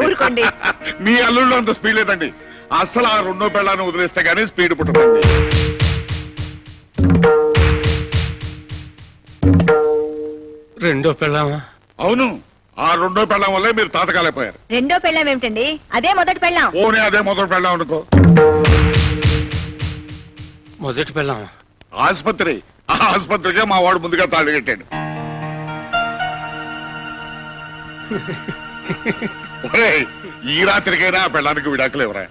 ఊరుకోండి. మీ అల్లుళ్ళు అంత స్పీడ్ లేదండి. అసలు ఆ రెండో పెళ్ళాన్ని వదిలేస్తే గానీ స్పీడ్ పుట్టదండి. రెండో పెళ్ళామా? అవును, ఆ రెండో పెళ్ళం వల్లే మీరు తాతకాలైపోయారు. రెండో పెళ్ళాం ఏమిటండి? అదే మొదటి పెళ్ళాం. పోనీ అదే మొదటి పెళ్ళం అనుకో. మొదటి పెళ్ళామా? ఆసుపత్రి, ఆ ఆసుపత్రికే మా వాడు ముందుగా తాళి కట్టాడు. ఒరేయ్, ఈ రాత్రికైనా ఆ పెళ్ళానికి విడాకులు ఎవరా?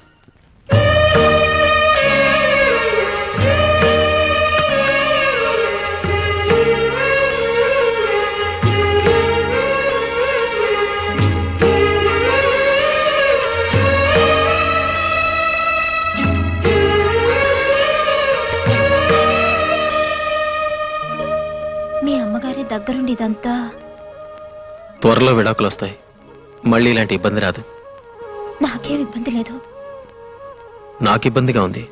మీ అమ్మగారి దగ్గరుండి ఇదంతా. త్వరలో విడాకులు వస్తాయి, మళ్ళీ ఇలాంటి ఇబ్బంది రాదు. నాకేం ఇబ్బంది లేదు. నాకు ఇబ్బందిగా ఉంది,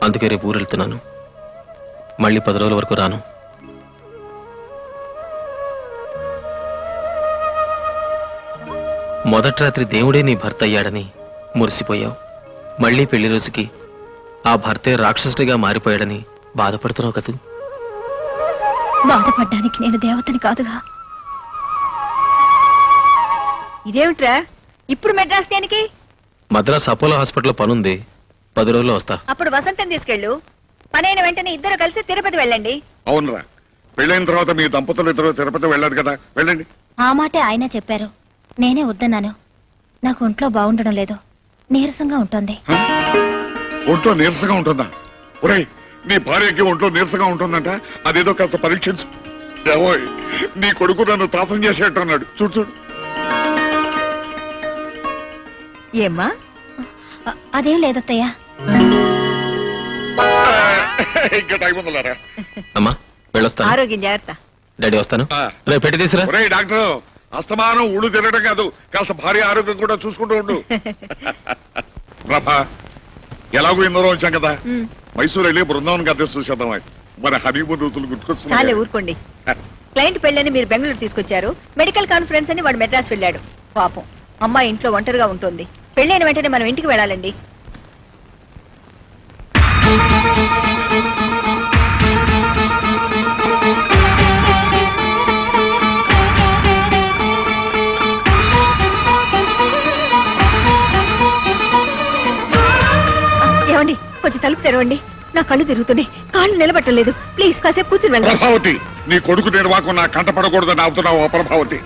అందుకే రేపు ఊరు వెళ్తున్నాను. మళ్ళీ 10 రోజుల వరకు రాను. మొదటి రాత్రి దేవుడే నీ భర్త అయ్యాడని మురిసిపోయావు. మళ్ళీ పెళ్లి రోజుకి ఆ భర్తే రాక్షసుడిగా మారిపోయాడని బాధపడుతున్నావు కదూ. బాధపడ్డానికి నేను దేవతని కాదుగా. ఇదేమిట్రా ఇప్పుడు మెడ్రాస్ దేనికి? మద్రాస్ అపోలో హాస్పిటల్ పనుంది, 10 రోజుల్లో వస్తా. అప్పుడు వసంతం తీసుకెళ్ళు. పనైన వెంటనే ఇద్దరు కలిసి తిరుపతి వెళ్ళండి. అవునరా, పెళ్ళైన తర్వాత మీ దంపతులు ఇద్దరు తిరుపతి వెళ్ళదు కదా, వెళ్ళండి. ఆ మాటే ఆయన చెప్పారు, నేనే వద్దన్నాను. నాకు ఒంట్లో బాగుండడం లేదు, నీరసంగా ఉంటుంది. ఒంట్లో నీరసంగా ఉంటుందా? ఒరేయ్, నీ భార్యకి ఒంట్లో నీరసంగా ఉంటుందంట, అదేదో కాస్త పరీక్షించు. ఏవోయ్, నీ కొడుకు నన్ను తాసం చేసేట్టున్నాడు. చూడు చూడు. ఏమ్మా? అదేం లేదత్తయ్య. ఇంకా టైం ఉందలారా. అమ్మా వెళ్ళొస్తాను. ఆరోగ్యం జాగ్రత్త. డాడీ వస్తాను. రేపు పెట్టి తీసురా. ఒరేయ్ డాక్టర్, అస్తమానం ఊళ్ళు తినడం కాదు, కాస్త భార్య ఆరోగ్యం కూడా చూసుకుంటూ ఉండు. ప్రభా, ఎలాగో ఎన్నో వచ్చాం కదా, మైసూరు వెళ్ళి బృందావనం అద్దె చూసేద్దాం. మన హనీమూన్ రోజులు చాలే గుర్తుకొస్తున్నాయి. ఊరుకోండి. క్లయింట్ పెళ్ళని మీరు బెంగళూరు తీసుకొచ్చారు, మెడికల్ కాన్ఫరెన్స్ అని వాడు మెడ్రాస్ వెళ్ళాడు. పాపం అమ్మాయి ఇంట్లో ఒంటరిగా ఉంటుంది. పెళ్ళైన వెంటనే మనం ఇంటికి వెళ్ళాలండి. ఏమండి, కొంచెం తలుపు తెరవండి. నా కళ్ళు తిరుగుతున్నాయి, కాళ్ళు నిలబట్టలేదు. ప్లీజ్ కాసేపు కూర్చుని వెళ్ళండి. ప్రభావతి, నీ కొడుకు నిర్వాహకం నా కంట పడకూడదని ఆపుతున్నావు. ప్రభావతి,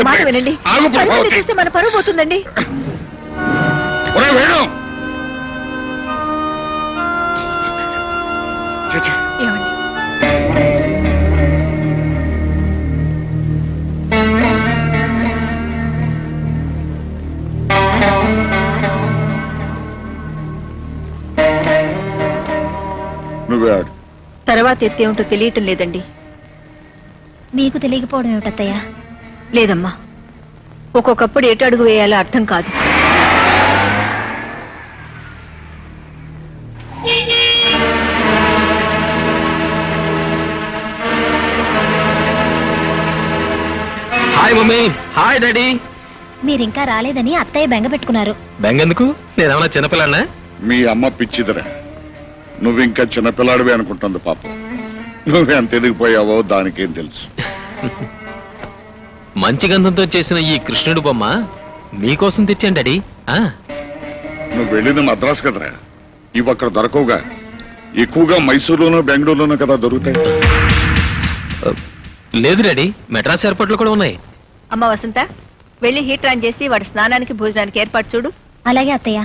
మాట వినండి. కళ్ళు తీస్తే మన పరువు పోతుందండి. ఏమండి, నువ్వే తర్వాత ఎత్తేమిటో తెలియటం లేదండి. మీకు తెలియకపోవడం ఏమిటత్తయ్య? లేదమ్మా, ఒక్కొక్కప్పుడు ఎటు అడుగు వేయాలో అర్థం కాదు. Hi mummy. Hi daddy. మీరింకా రాలేదని అత్తయ్య బెంగ పెట్టుకున్నారు. బెంగెందుకు? నేనేమన్నా చిన్నపిల్లన్నా? మీ అమ్మ పిచ్చిదిరా, నువ్వింకా చిన్నపిల్లాడివి అనుకుంటుంది పాపం. నువ్వెంత ఎదిగిపోయావో దానికేం తెలుసు. మంచి గంధంతో చేసిన ఈ కృష్ణుడు బొమ్మ మీకోసం తెచ్చాను డాడీ. నువ్వు వెళ్ళింది మద్రాసు కదరా, ఇవి అక్కడ దొరకవుగా. ఎక్కువగా మైసూరులోనూ బెంగళూరులోనూ కదా దొరుకుతాయి. లేదు డాడీ, మెడ్రాస్ ఎయిర్పోర్ట్లో కూడా ఉన్నాయి. అమ్మ వసంత, వెళ్ళి హీటర్ ఆన్ చేసి వాడి స్నానానికి భోజనానికి ఏర్పాటు చూడు. అలాగే అత్తయ్య.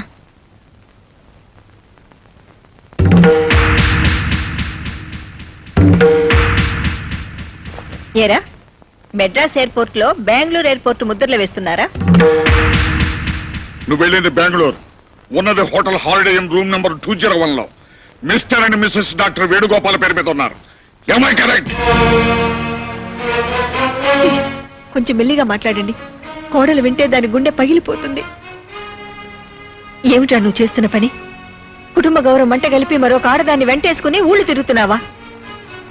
ఏరా, మెడ్రాస్ ఎయిర్పోర్ట్ లో బెంగళూరు ఎయిర్పోర్ట్ ముద్రలు వేస్తున్నారా? నువ్వు వెళ్ళింది బెంగళూరు, ఉన్నది hotel holiday inn room number 201 లో. Mister and missus doctor Venugopal పేరు మీద ఉన్నారు. ఏమై కరెక్ట్? ప్లీజ్ కొంచెం మెల్లిగా మాట్లాడండి. కోడలు వింటే దాని గుండె పగిలిపోతుంది. ఏమిటా నువ్వు చేస్తున్న పని? కుటుంబ గౌరవం మంట కలిపి మరొక ఆడదాన్ని వెంటేసుకుని ఊళ్ళు తిరుగుతున్నావా?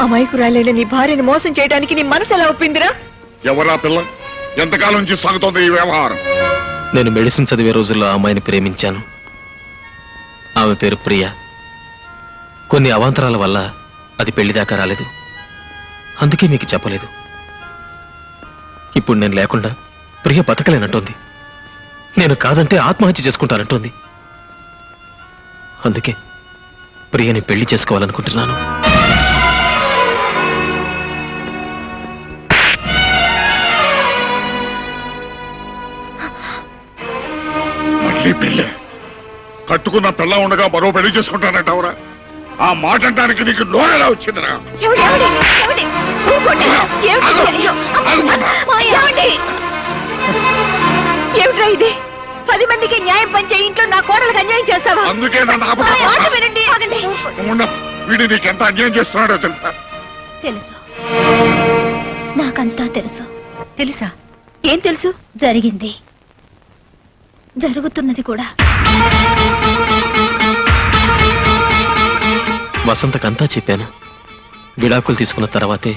అమాయకురాలైన నీ భార్యని మోసం చేయడానికి నీ మనసు ఎలా ఒప్పిందిరా? ఎవరా పిల్ల? ఎంతకాలం నుంచి సాగుతోంది ఈ వ్యవహారం? నేను మెడిసిన్ చదివే రోజుల్లో ఆ అమ్మాయిని ప్రేమించాను. ఆమె పేరు ప్రియ. కొన్ని అవాంతరాల వల్ల అది పెళ్లి దాకా రాలేదు. అందుకే మీకు చెప్పలేదు. ఇప్పుడు నేను లేకుండా ప్రియ బతకలేనంటోంది. నేను కాదంటే ఆత్మహత్య చేసుకుంటానంటోంది. అందుకే ప్రియని పెళ్లి చేసుకోవాలనుకుంటున్నాను. మళ్ళీ పెళ్ళి? కట్టుకున్న పిల్ల ఉండగా మరో పెళ్లి చేసుకుంటానంటావురా? ఆ మాట అంటానికి నీకు నోరెలా వచ్చిందిరా? ఏమిటి? ఏమిటి? ఏమిటి? ఊరుకోండి. ఏమిటి? అయ్యో! ఏమిటి? ఏమిట్రా ఇది? 10 మందికి న్యాయం పంచే ఇంట్లో నా కోడలకు అన్యాయం చేస్తావా? అందుకే నన్ను నా మాట వినండి. ఆగండి. వీడు నీకెంత అన్యాయం చేస్తున్నాడో తెలుసా? తెలుసు, నాకంతా తెలుసు. తెలుసా? ఏం తెలుసు? జరిగింది, జరుగుతున్నది కూడా. వసంతకంతా చెప్పాను. విడాకులు తీసుకున్న తర్వాతే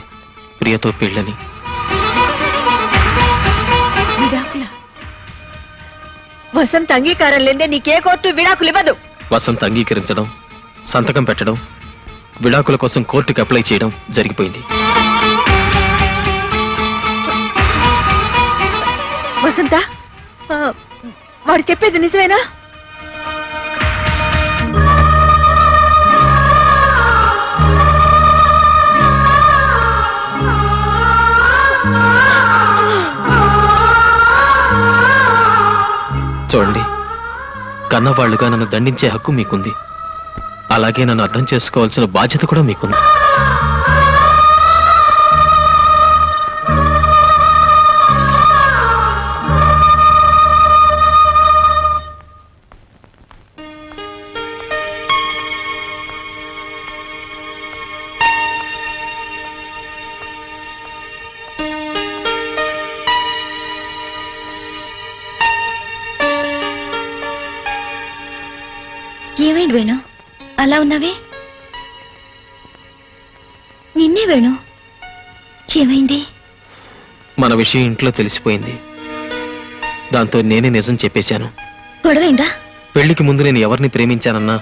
ప్రియతో పెళ్ళని. విడాకుల? వసంత అంగీకారం లేదే నీకే కోర్టు విడాకులు ఇవ్వదు. వసంత అంగీకరించడం, సంతకం పెట్టడం, విడాకుల కోసం కోర్టుకి అప్లై చేయడం జరిగిపోయింది. వసంత, వాడు చెప్పేది నిజమేనా? చూడండి, కన్నవాళ్లుగా నన్ను దండించే హక్కు మీకుంది. అలాగే నన్ను అర్థం చేసుకోవాల్సిన బాధ్యత కూడా మీకుంది. ఏమైంది వేణు, అలా ఉన్నావే? నిన్నే వేణు, ఏమైంది? మన విషయం ఇంట్లో తెలిసిపోయింది. దాంతో నేనే నిజం చెప్పేశాను. గొడవైందా? పెళ్లికి ముందు నేను ఎవరిని ప్రేమించానన్నా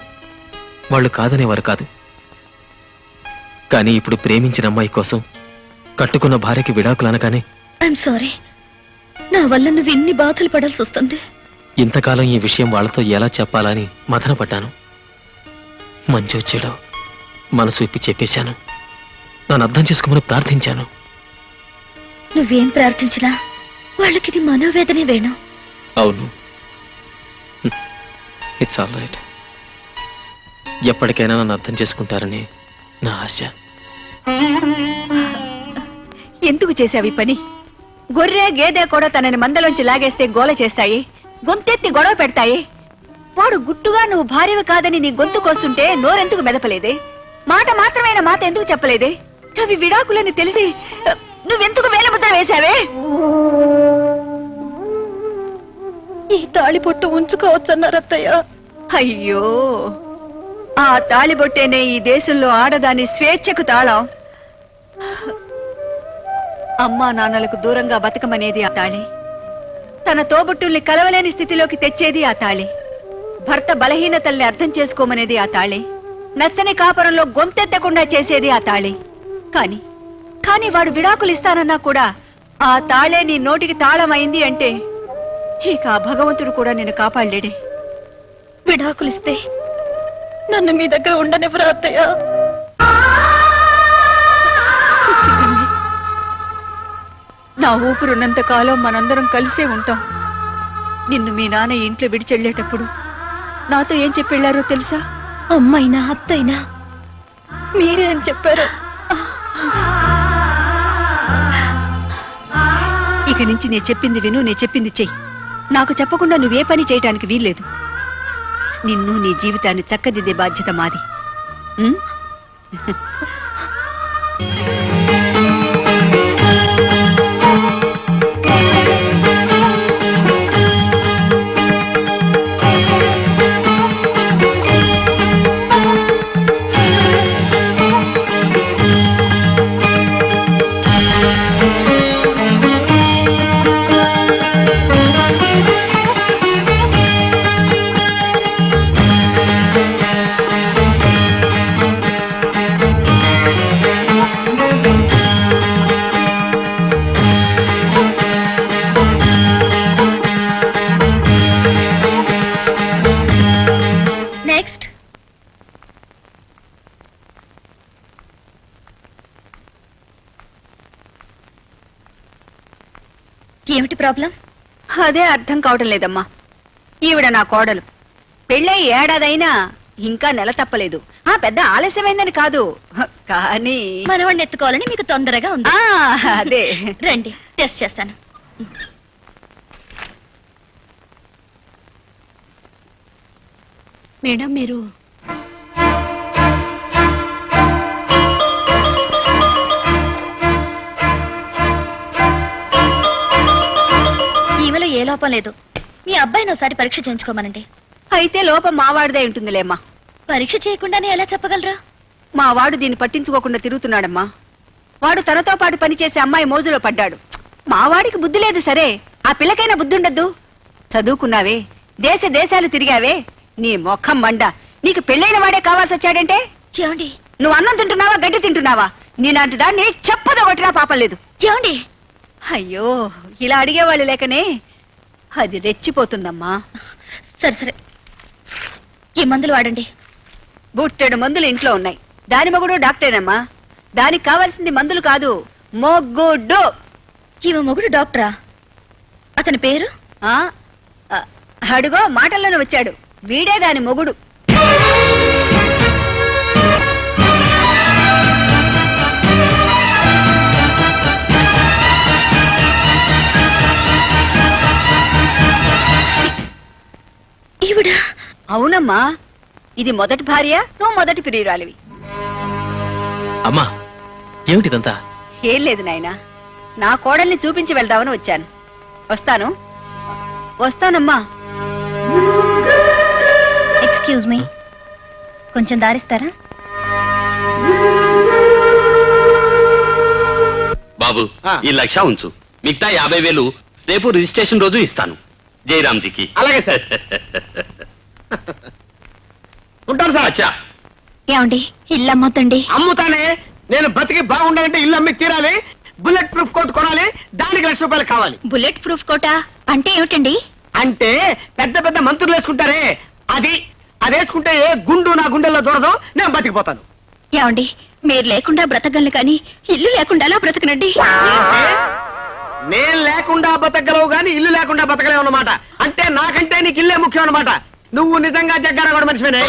వాళ్ళు కాదనేవారు కాదు. కానీ ఇప్పుడు ప్రేమించిన అమ్మాయి కోసం కట్టుకున్న భార్యకి విడాకులు అనగానే ఐఎమ్ సారీ, నా వల్ల నువ్వు ఎన్ని బాధలు పడాల్సి వస్తుంది. ఇంతకాలం ఈ విషయం వాళ్ళతో ఎలా చెప్పాలని మదన పడ్డాను. మంచి వచ్చాడు, మనసు విప్పి చెప్పేశాను. నన్ను అర్థం చేసుకోమని ప్రార్థించాను. నువ్వేం ప్రార్థించినా వాళ్ళకిది మనోవేదనే వేణు. అవును, ఇట్స్ ఆల్ రైట్. ఎప్పటికైనా నన్ను అర్థం చేసుకుంటారని నా ఆశ. ఎందుకు చేశావు ఈ పని? గొర్రె గేదె కూడా తనని మందలోంచి లాగేస్తే గోల చేస్తాయి, గొంతెత్తి గొడవ పెడతాయి. వాడు గుట్టుగా నువ్వు భార్యవి కాదని నీ గొంతు కోస్తుంటే నోరెందుకు మెదపలేదే? మాట మాత్రమైన మాట ఎందుకు చెప్పలేదే? అవి విడాకులని తెలిసి నువ్వెందుకు వేలముద్ర వేశావే? ఈ తాళిబొట్టు ఉంచుకోవచ్చన్నారు అత్తయ్య. అయ్యో, ఆ తాళిబొట్టేనే ఈ దేశంలో ఆడదాని స్వేచ్ఛకు తాళం. అమ్మా నాన్నలకు దూరంగా బతకమనేది ఆ తాళి. తన తోబుట్టుల్ని కలవలేని స్థితిలోకి తెచ్చేది ఆ తాళి. భర్త బలహీనతల్ని అర్థం చేసుకోమనేది ఆ తాళి. నచ్చని కాపురంలో గొంతెత్తకుండా చేసేది ఆ తాళి. కానీ వాడు విడాకులు ఇస్తానన్నా కూడా ఆ తాళే నీ నోటికి తాళమైంది అంటే ఇక ఆ భగవంతుడు కూడా నిన్ను కాపాడలేడే. విడాకులిస్తే నన్ను మీ దగ్గర ఉండనివ్వరా అత్తయ్య? చిన్ని, నా ఊపిరున్నంత కాలం మనందరం కలిసే ఉంటాం. నిన్ను మీ నాన్న ఇంట్లో విడిచెళ్ళేటప్పుడు నాతో ఏం చెప్పెళ్లారో తెలుసా? అమ్మైనా అత్తైనా మీరే అని చెప్పారు. ఇక నుంచి నేను చెప్పింది విను, నేను చెప్పింది చెయ్యి. నాకు చెప్పకుండా నువ్వే పని చేయటానికి వీల్లేదు. నిన్ను నీ జీవితాన్ని చక్కదిద్దే బాధ్యత మాది. ఉం? ఏమిటి ప్రాబ్లం? అదే అర్థం కావటం లేదమ్మా. ఈవిడ నా కోడలు, పెళ్ళై ఏడాదైనా ఇంకా నెల తప్పలేదు. ఆ పెద్ద ఆలస్యమైందని కాదు, కానీ మనవాడిని ఎత్తుకోవాలని మీకు తొందరగా ఉంది. అదే. రండి, టెస్ట్ చేస్తాను. మేడం, మీరు ఈమెలో ఏ లోపం లేదు. మీ అబ్బాయిని ఒకసారి పరీక్ష చేయించుకోమనండి. అయితే లోపం మావాడిదే ఉంటుందిలేమ్మా. పరీక్ష చేయకుండానే ఎలా చెప్పగలరా? మా వాడు దీన్ని పట్టించుకోకుండా తిరుగుతున్నాడమ్మా. వాడు తనతో పాటు పనిచేసే అమ్మాయి మోజులో పడ్డాడు. మా వాడికి బుద్ధి లేదు సరే, ఆ పిల్లకైనా బుద్ధి ఉండద్దు. చదువుకున్నావే, దేశాలు తిరిగావే, నీ మొఖం మండ. నీకు పెళ్ళైన వాడే కావాల్సి వచ్చాడంటే ఏమండి? నువ్వు అన్నం తింటున్నావా, గడ్డి తింటున్నావా? నీలాంటి దాన్ని చెప్పదో కొట్టినా పాపం లేదు. ఏమండి? అయ్యో, ఇలా అడిగేవాళ్ళు లేకనే అది రెచ్చిపోతుందమ్మా. సరే సరే, ఈ మందులు వాడండి. బుట్టెడు మందులు ఇంట్లో ఉన్నాయి. దాని మొగుడు డాక్టరేనమ్మా. దానికి కావాల్సింది మందులు కాదు, మొగ్గుడు. ఈమె మొగుడు డాక్టరా? అతని పేరు? ఆ అడుగో మాటల్లోనే వచ్చాడు. వీడే దాని మొగుడు. ఈవిడ? అవునమ్మా, ఇది మొదటి భార్య, నువ్వు మొదటి ప్రియురాలివి. అమ్మా, ఏమిటిదంతా? ఏం లేదు నాయనా, నా కోడల్ని చూపించి వెళ్దామని వచ్చాను. వస్తానమ్మా. ఎక్స్క్యూజ్ మీ, కొంచెం దారిస్తారా? బాబు, ఈ 1,00,000 ఉంచు. మిగతా 50,000 రేపు రిజిస్ట్రేషన్ రోజు ఇస్తాను జయరామ్జీకి. అలాగే సార్. ఉంటాను సార్. అచ్చా, ఏమండి, ఇల్లు అమ్మొద్దండి. అమ్ముతానే. నేను బతికి బాగుండాలంటే ఇల్లు అమ్మి తీరాలి. బుల్లెట్ ప్రూఫ్ కోట్ కొనాలి. దానికి 1,00,000 రూపాయలు కావాలి. బుల్లెట్ ప్రూఫ్ కోటా అంటే ఏమిటండి? అంటే పెద్ద పెద్ద మంత్రులు వేసుకుంటారే, అది వేసుకుంటే ఏ గుండు నా గుండెల్లో దూరదు, నేను బతికిపోతాను. ఏమండి, మీరు లేకుండా బ్రతకగలను కానీ ఇల్లు లేకుండా ఎలా బ్రతకనండి? ఏంటి? నేను లేకుండా బతకగలవు గాని ఇల్లు లేకుండా బతకలేవు అన్నమాట. అంటే నాకంటే నీకు ఇల్లే ముఖ్యం అన్నమాట. నువ్వు నిజంగా జగ్గారాగడ మనిషివేనే.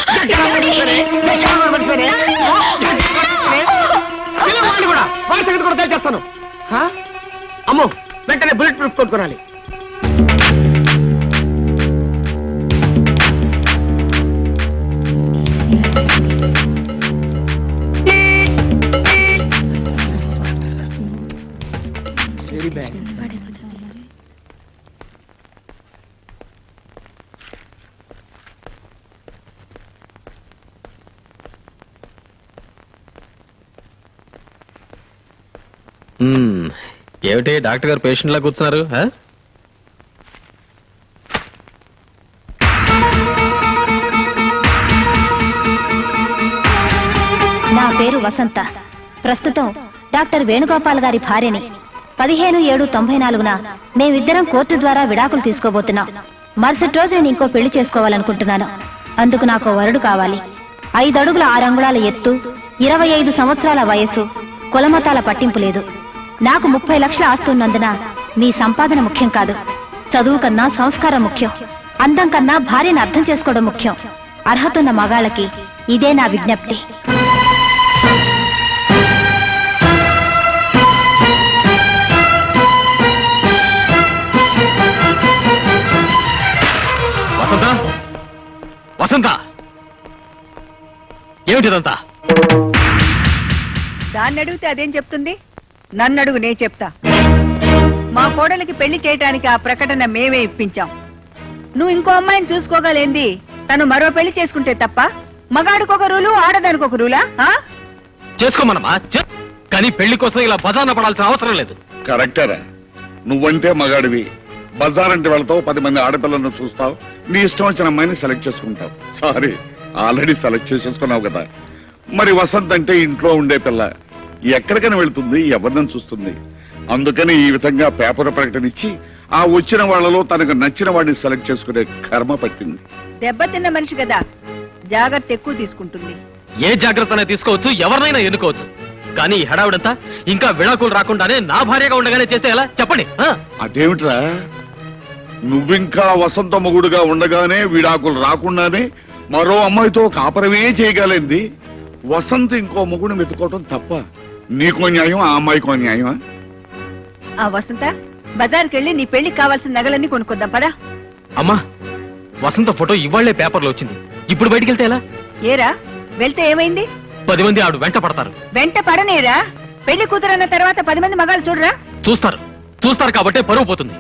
వాళ్ళు కూడా వాళ్ళ సంగతి కూడా తెలిచేస్తాను. అమ్మో, వెంటనే బుల్లెట్ ప్రూఫ్ కొనుక్కోనాలి. ఏమిటి డాక్టర్ గారు పేషెంట్ లా కూర్చున్నారు? నా పేరు వసంత. ప్రస్తుతం డాక్టర్ వేణుగోపాల్ గారి భార్యని. 15/7/94న మేమిద్దరం కోర్టు ద్వారా విడాకులు తీసుకోబోతున్నాం. మరుసటి రోజు నేను ఇంకో పెళ్లి చేసుకోవాలనుకుంటున్నాను. అందుకు నాకు వరుడు కావాలి. 5 అడుగుల 6 అంగుళాల ఎత్తు, 25 సంవత్సరాల వయస్సు, కులమతాల పట్టింపు లేదు. నాకు 30 లక్షల ఆస్తి ఉన్నందున మీ సంపాదన ముఖ్యం కాదు. చదువు కన్నా సంస్కారం ముఖ్యం. అందం కన్నా భార్యను అర్థం చేసుకోవడం ముఖ్యం. అర్హతున్న మగాళ్ళకి ఇదే నా విజ్ఞప్తి. వసంత, వసంత, ఏమిటిదంతా? దాన్ని అడిగితే అదేం చెప్తుంది? నన్ను అడుగు, నే చెప్తా. మా కోడలికి పెళ్లి చేయటానికి ఆ ప్రకటన మేమే ఇప్పించాం. నువ్వు ఇంకో అమ్మాయిని చూసుకోగలేంది? తను మరో పెళ్లి చేసుకుంటే తప్ప మగాడికొక రూలు, ఆడదానికి ఒక రూలా? చేసుకోమనమా, కానీ పెళ్లి కోసం ఇలా బజార్న పడాల్సిన అవసరం లేదు. కరెక్టరా? నువ్వంటే మగాడివి, బజార్ అంటే వెళ్తావు, 10 మంది ఆడపిల్లలను చూస్తావు, నీ ఇష్టం వచ్చిన అమ్మాయిని సెలెక్ట్ చేసుకుంటావు. సారీ, ఆల్రెడీ సెలెక్ట్ చేసేసుకున్నావు కదా. మరి వసంత్ అంటే ఇంట్లో ఉండే పిల్ల, ఎక్కడికైనా వెళ్తుంది, ఎవరిని చూస్తుంది. అందుకని ఈ విధంగా పేపర్ ప్రకటన ఇచ్చి ఆ వచ్చిన వాళ్ళలో తనకు నచ్చిన వాడిని సెలెక్ట్ చేసుకునే కర్మ పట్టింది. దెబ్బతిన్న మనిషి కదా, జాగ్రత్త ఎక్కువ తీసుకుంటుంది. ఏ జాగ్రత్త తీసుకోవచ్చు, ఎవరినైనా ఎన్నుకోవచ్చు, కానీ ఈ హడావుడంతా ఇంకా విడాకులు రాకుండానే నా భార్యగా ఉండగానే చేస్తే ఎలా చెప్పండి ఆ? అదేమిట్రా నువ్వింకా వసంత మొగుడుగా ఉండగానే విడాకులు రాకుండానే మరో అమ్మాయితో కాపరమే చేయగలింది వసంత ఇంకో మొగుడు వెతుకోవటం తప్ప నీకో న్యాయం ఆ అమ్మాయికో న్యాయమా? ఆ వసంత బజార్కి వెళ్ళి నీ పెళ్లికి కావాల్సిన నగలన్నీ కొనుక్కుందాం పదా. అమ్మా వసంత ఫోటో ఇవాళ్లే పేపర్లో వచ్చింది, ఇప్పుడు బయటికి వెళ్తే ఎలా? ఏరా వెళ్తే ఏమైంది? 10 మంది ఆవిడ వెంట పడతారు. వెంట పడనేరా? పెళ్లి కూతురన్న తర్వాత 10 మంది మగాళ్ళు చూడరా? చూస్తారు కాబట్టే పరువు పోతుంది.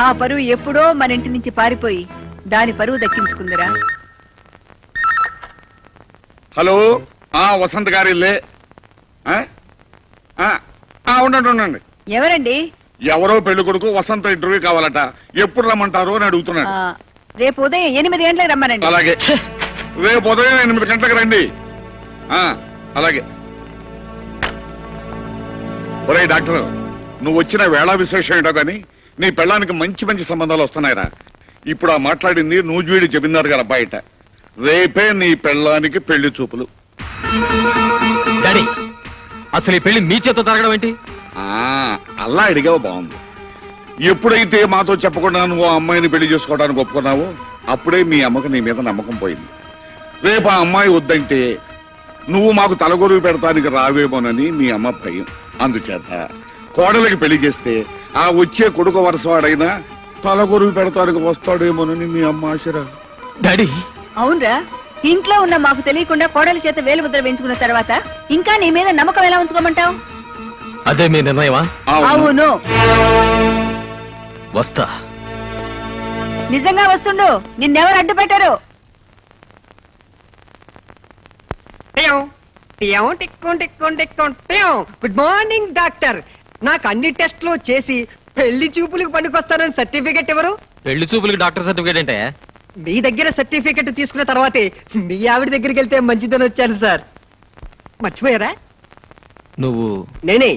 ఆ పరువు ఎప్పుడో మన ఇంటి నుంచి పారిపోయి దాని పరువు దక్కించుకుందిరా. హలో వసంత గారి ఇల్లే? ఉండండి ఉండండి. ఎవరండి? ఎవరో పెళ్లి కొడుకు వసంత ఇంటర్వ్యూ కావాలట, ఎప్పుడు రమ్మంటారు అని అడుగుతున్నాడు. రేపు ఉదయం 8 గంటలకు రమ్మనండి. అలాగే రేపు ఉదయం 8 గంటలకు రండి. అలాగే. ఒరే డాక్టర్, నువ్వు వచ్చిన వేళ విశేషం ఏంటో కానీ నీ పెళ్ళానికి మంచి మంచి సంబంధాలు వస్తున్నాయిరా. ఇప్పుడు ఆ మాట్లాడింది నూజివీడి జమీందారు గారు బయట. రేపే నీ పెళ్ళానికి పెళ్లి చూపులు. డాడీ అసలు ఈ పెళ్లి మీ చేత జరగడం ఏంటి? అలా అడిగావు, బాగుంది. ఎప్పుడైతే మాతో చెప్పకుండా నువ్వు ఆ అమ్మాయిని పెళ్లి చేసుకోవడానికి ఒప్పుకున్నావో అప్పుడే మీ అమ్మకు నీ మీద నమ్మకం పోయింది. రేపు ఆ అమ్మాయి వద్దంటే నువ్వు మాకు తలగొరువు పెడతానికి రావేమోనని మీ అమ్మ భయం. అందుచేత కోడలికి పెళ్లి చేస్తే ఆ వచ్చే కొడుకు వరసవాడైనా తలగొరువు పెడతానికి వస్తాడేమోనని మీ అమ్మ ఆశరా. డాడీ అవునరా, ఇంట్లో ఉన్న మాకు తెలియకుండా కోడలి చేత వేలు ముద్ర వేయించుకున్న తర్వాత ఇంకా నీ మీద నమ్మకం ఎలా ఉంచుకోమంటావు? అదే మీ నిర్ణయమా? అవును. వస్తా. నిజంగా వస్తుండు, నిన్నెవరు అడ్డు పెట్టారు? Good morning doctor. నాకు అన్ని టెస్ట్లు చేసి పెళ్లి చూపులకు పనికొస్తానని సర్టిఫికెట్ ఎవరు? పెళ్లి చూపులకి డాక్టర్ సర్టిఫికేట్ అంటే? మీ దగ్గర సర్టిఫికెట్ తీసుకున్న తర్వాతే మీ ఆవిడ దగ్గరికి వెళ్తే మంచిదని వచ్చాను సార్. మర్చిపోయారా? నువ్వు? నేనే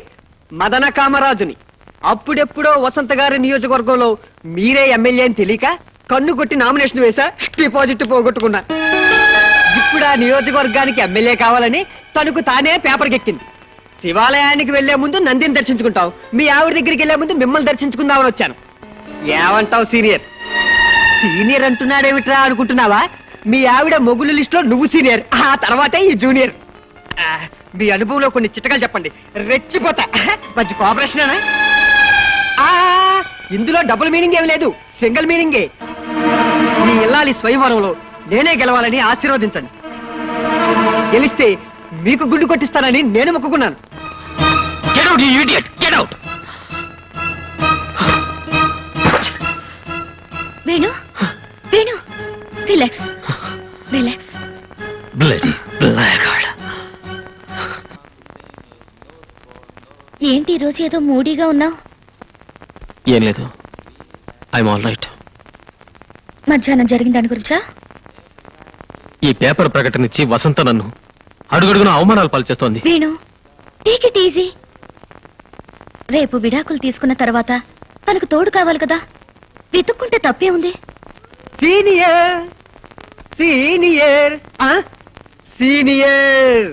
మదన కామరాజుని. అప్పుడెప్పుడో వసంత గారి నియోజకవర్గంలో మీరే ఎమ్మెల్యే అని తెలియక కన్ను కొట్టి నామినేషన్ వేసా, డిపాజిట్ పోగొట్టుకున్నా. ఇప్పుడు ఆ నియోజకవర్గానికి ఎమ్మెల్యే కావాలని తనకు తానే పేపర్కెక్కింది. శివాలయానికి వెళ్లే ముందు నందిని దర్శించుకుంటావు, మీ ఆవిడ దగ్గరికి వెళ్లే ముందు మిమ్మల్ని దర్శించుకుందామని వచ్చాను. ఏమంటావు సీనియర్? సీనియర్ అంటున్నాడేమిట్రా అనుకుంటున్నావా? మీ ఆవిడ మొగులు లిస్ట్ లో నువ్వు సీనియర్, ఆ తర్వాతే ఈ జూనియర్. మీ అనుభవంలో కొన్ని చిట్టకాలు చెప్పండి, రెచ్చిపోతా. మంచి కోఆపరేషన్. ఇందులో డబుల్ మీనింగ్ ఏమి లేదు, సింగిల్ మీనింగే. ఈ ఇల్లాలి స్వయంవరంలో నేనే గెలవాలని ఆశీర్వదించండి. గెలిస్తే మీకు గుండు కొట్టిస్తానని నేను మొక్కుకున్నాను. Get out, you idiot! Get out! Venu Venu relax relax. Bloody blackguard. ఏంటి ఈరోజు ఏదో మూడీగా ఉన్నావు? ఏం లేదు, ఐఎమ్ ఆల్ రైట్. మధ్యాహ్నం జరిగిన దాని గురించా? ఈ పేపర్ ప్రకటన ఇచ్చి వసంత నన్ను అడుగడుగున అవమానాలు పాల్చేస్తోంది. Venu take it easy. రేపు విడాకులు తీసుకున్న తర్వాత తనకు తోడు కావాలి కదా, వెతుక్కుంటే తప్పే ఉంది. Senior senior senior.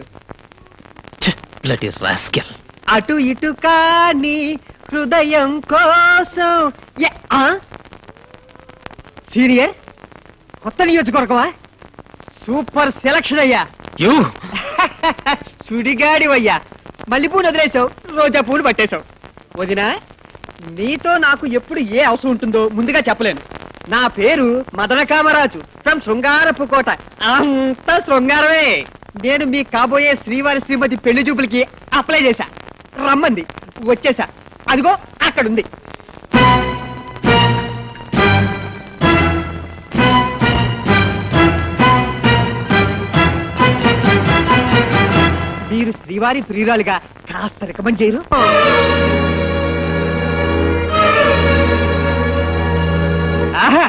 Bloody rascal. అటు ఇటు కాని హృదయం కోసం. సీనియర్ కొత్త నియోజకవర్గమా? సూపర్ సెలక్షన్ అయ్యా. You? సుడిగాడివయ్యా. మల్లెపూలు వదిలేసావు, రోజా పూలు పట్టేశావు. వదినా, నీతో నాకు ఎప్పుడు ఏ అవసరం ఉంటుందో ముందుగా చెప్పలేను. నా పేరు మదన కామరాజు ఫ్రమ్ శృంగారపు కోట. అంత శృంగారమే. నేను మీ కాబోయే శ్రీవారి శ్రీమతి పెళ్లి చూపులకి అప్లై చేశా. రమ్మంది, వచ్చేసా. అదిగో అక్కడుంది. మీరు శ్రీవారి ప్రియురాలుగా కాస్త రికమెండ్ చేయరు? ఆహా,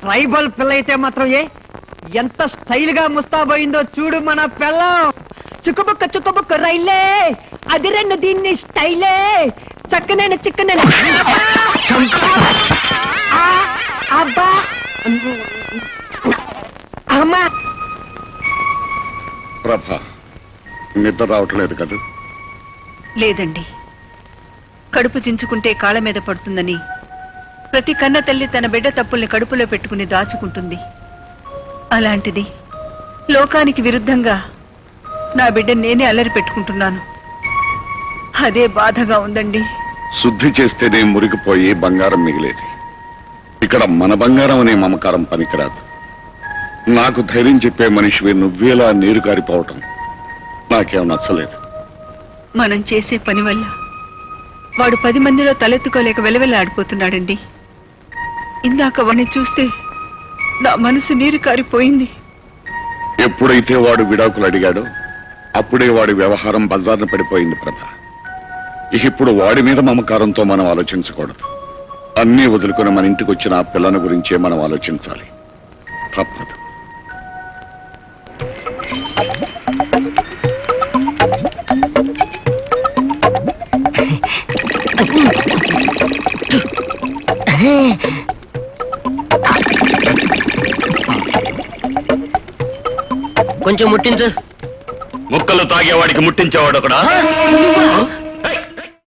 ట్రైబల్ పిల్ల అయితే మాత్రం ఎంత స్టైల్ గా ముస్తాబోయిందో చూడు మన పిల్లం. చుక్కబుక్క రైలే, అది రెండు దీన్ని స్టైలే. చక్కనైన చిక్కనైన అబ్బా అమ్మా. ప్రభ, నిద్ర రావట్లేదు కదా? లేదండి, కడుపు చించుకుంటే కాళ్ళ మీద పడుతుందని ప్రతి కన్న తల్లి తన బిడ్డ తప్పుల్ని కడుపులో పెట్టుకుని దాచుకుంటుంది. అలాంటిది లోకానికి విరుద్ధంగా నా బిడ్డ నేనే అల్లరి పెట్టుకుంటున్నాను. అదే బాధగా ఉందండి. శుద్ధి చేస్తేనే మురిగిపోయి బంగారం మిగిలేది. ఇక్కడ మన బంగారం అనే మమకారం పనికిరాదు. నాకు ధైర్యం చెప్పే మనిషివి నువ్వేలా నీరు కారిపోవటం నాకేం నచ్చలేదు. మనం చేసే పని వల్ల వాడు 10 మందిలో తలెత్తుకోలేక వెలవెల్లాడిపోతున్నాడండి. ఇందాక వాడిని చూస్తే నా మనసు నీరు కారిపోయింది. ఎప్పుడైతే వాడు విడాకులు అడిగాడో అప్పుడే వాడి వ్యవహారం బజార్న పడిపోయింది ప్రభ. ఇప్పుడు వాడి మీద మమకారంతో మనం ఆలోచించకూడదు. అన్నీ వదులుకుని మన ఇంటికి వచ్చిన ఆ పిల్లని గురించే మనం ఆలోచించాలి. తప్పదు. కొంచెం ముట్టించు. ముక్కలు తాగేవాడికి ముట్టించేవాడు ఒకడా?